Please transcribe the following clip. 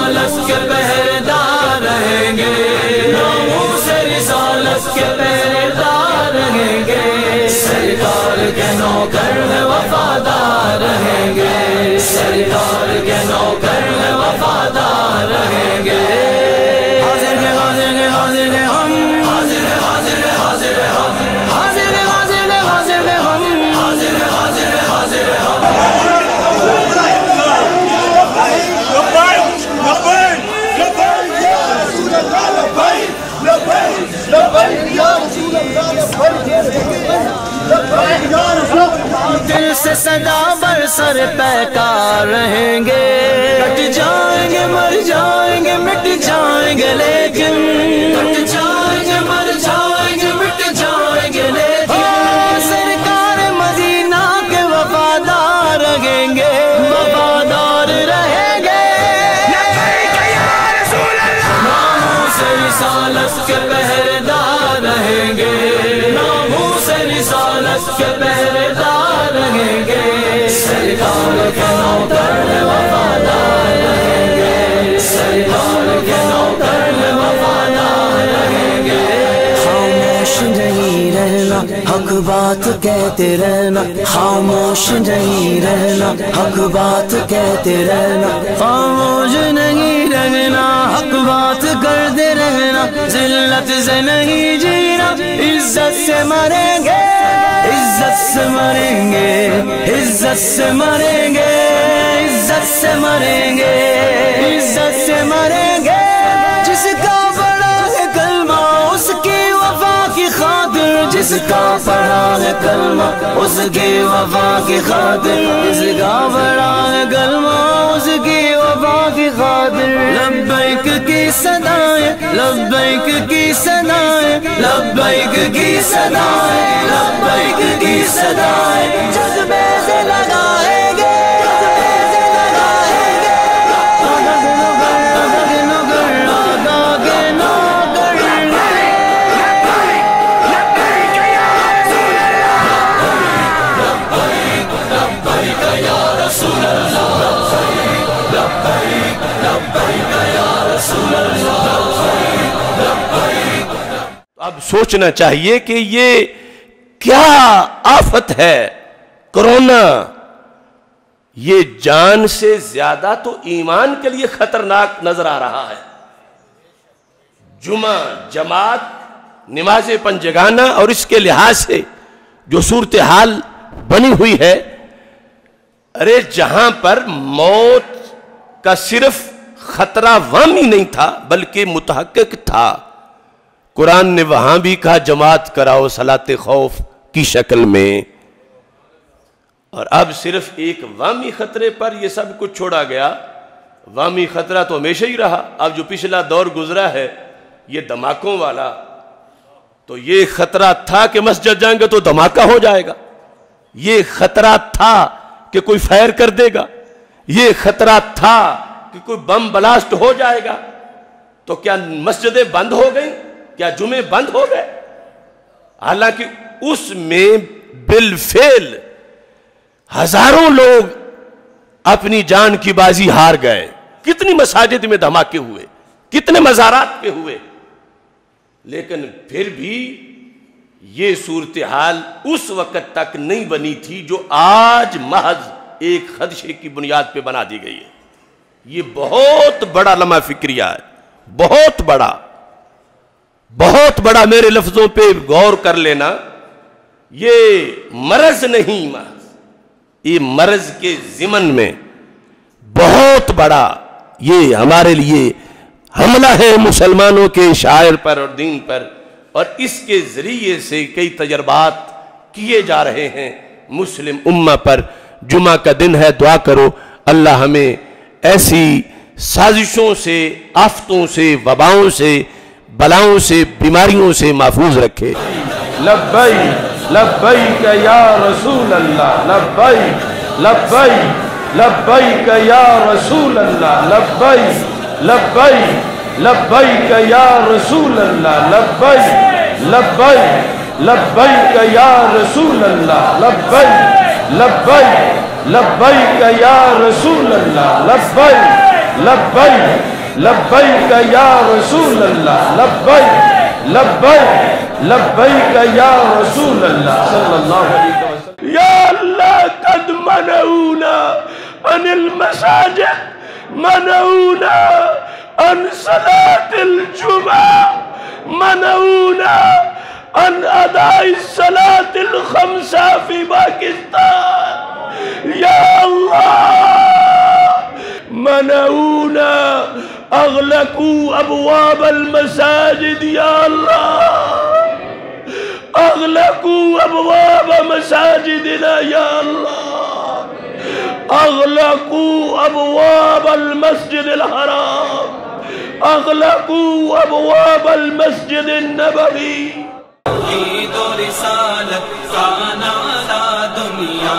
رسالت کے پہرےدار رہیں گے، ناموس رسالت کے پہرےدار رہیں گے، سرکار کے نوکر میں وفادار رہیں گے، سرکار کے نوکر میں وفادار رہیں گے۔ حاضر ہے حاضر ہے حاضر ہے ہم، حاضر ہے حاضر ہے حاضر ہے ہم، حاضر ہے حاضر ہے حاضر ہے ہم، حاضر ہے حاضر ہے حاضر ہے ہم۔ دل سے صدا برسر پیکار رہیں گے، کٹ جائیں گے مر جائیں گے مٹ جائیں گے لیکن، کٹ جائیں گے مر جائیں گے مٹ جائیں گے لیکن، سرکار مدینہ کے وفادار رہیں گے، وفادار رہیں گے۔ ناموس رسالت کے پہرےدار رہیں گے، ناموس رسالت کے پہرےدار رہیں گے، سرکار کے نوکر میں وفادار رہیں گے، سرکار کے نوکر میں وفادار رہیں گے۔ خاموش نہیں رہنا، حق بات کہتے رہنا، خاموش نہیں رہنا، حق بات کہتے رہنا، خاموش نہیں رہنا، حق بات کرتے رہنا، ذلت سے نہیں جینا، عزت سے مریں گے، عزت سے مریں گے، عزت سے مریں گے، عزت سے مریں گے، عزت سے مریں گے۔ جس کا پڑھا ہے کلمہ اس کی وفا کی خاطر، جس کا پڑھا ہے کلمہ اس کی وفا کی خاطر، جس کا پڑھا ہے کلمہ اس کی وفا کی خاطر، لبیک کی صدائیں، لبیک کی صدائیں، لبیک کی صدائیں، لبیک کی صدائیں، جذبے سے لگائیں گے، جذبے سے لگائیں گے، آگا کے نوکر، آگا کے نوکر، آگا کے نوکر۔ لبیک یا رسول اللہ، لبیک لبیک یا رسول اللہ، لبیک لبیک یا رسول اللہ، لبیک۔ اب سوچنا چاہیے کہ یہ کیا آفت ہے کرونا، یہ جان سے زیادہ تو ایمان کے لیے خطرناک نظر آ رہا ہے۔ جمعہ جماعت نماز پنجگانہ اور اس کے لحاظ سے جو صورتحال بنی ہوئی ہے، ارے جہاں پر موت کا صرف خطرہ وامی نہیں تھا بلکہ متحقق تھا، قرآن نے وہاں بھی کہا جماعت کراؤ صلاۃ خوف کی شکل میں، اور اب صرف ایک وامی خطرے پر یہ سب کچھ چھوڑا گیا۔ وامی خطرہ تو ہمیشہ ہی رہا، اب جو پچھلا دور گزرا ہے یہ دھماکوں والا، تو یہ خطرہ تھا کہ مسجد جائیں گے تو دھماکہ ہو جائے گا، یہ خطرہ تھا کہ کوئی فائر کر دے گا، یہ خطرہ تھا کہ کوئی بم بلاسٹ ہو جائے گا، تو کیا مسجدیں بند ہو گئیں؟ کیا جمعے بند ہو گئے؟ حالانکہ اس میں بالفعل ہزاروں لوگ اپنی جان کی بازی ہار گئے، کتنی مساجد میں دھماکے ہوئے، کتنے مزارات پہ ہوئے، لیکن پھر بھی یہ صورتحال اس وقت تک نہیں بنی تھی جو آج محض ایک خدشے کی بنیاد پہ بنا دی گئی ہے۔ یہ بہت بڑا لمحہ فکریہ ہے، بہت بڑا، بہت بڑا۔ میرے لفظوں پہ غور کر لینا، یہ مرض نہیں محض، یہ مرض کے ضمن میں بہت بڑا یہ ہمارے لیے حملہ ہے مسلمانوں کے شاعر پر اور دین پر، اور اس کے ذریعے سے کئی تجربات کیے جا رہے ہیں مسلم امہ پر۔ جمعہ کا دن ہے، دعا کرو اللہ ہمیں ایسی سازشوں سے، آفتوں سے، وباؤں سے، بلاؤں سے، بیماریوں سے محفوظ رکھے۔ لبیک لبیک یا رسول اللہ، لبیک لبیک لبیک یا رسول اللہ، لبیک لبیک لبیک یا رسول اللہ، لبیک لبیک لبیک یا رسول اللہ، لبیک لبیک لبیک یا رسول اللہ، لبیک لبیک لبیک یا رسول اللہ لبیک لبیک لبیک یا رسول اللہ صلی اللہ علیہ وسلم. یا اللہ قد منعونا عن المساجد، منعونا عن صلاة الجمعہ، منعونا عن اداء الصلاة الخمسہ فی پاکستان. یا اللہ منعونا، اغلقوا ابواب المساجد، یا اللہ اغلقوا ابواب مساجدنا، یا اللہ اغلقوا ابواب المسجد الحرام، اغلقوا ابواب المسجد النبوی. توحید و رسالت کا نعرہ دنیا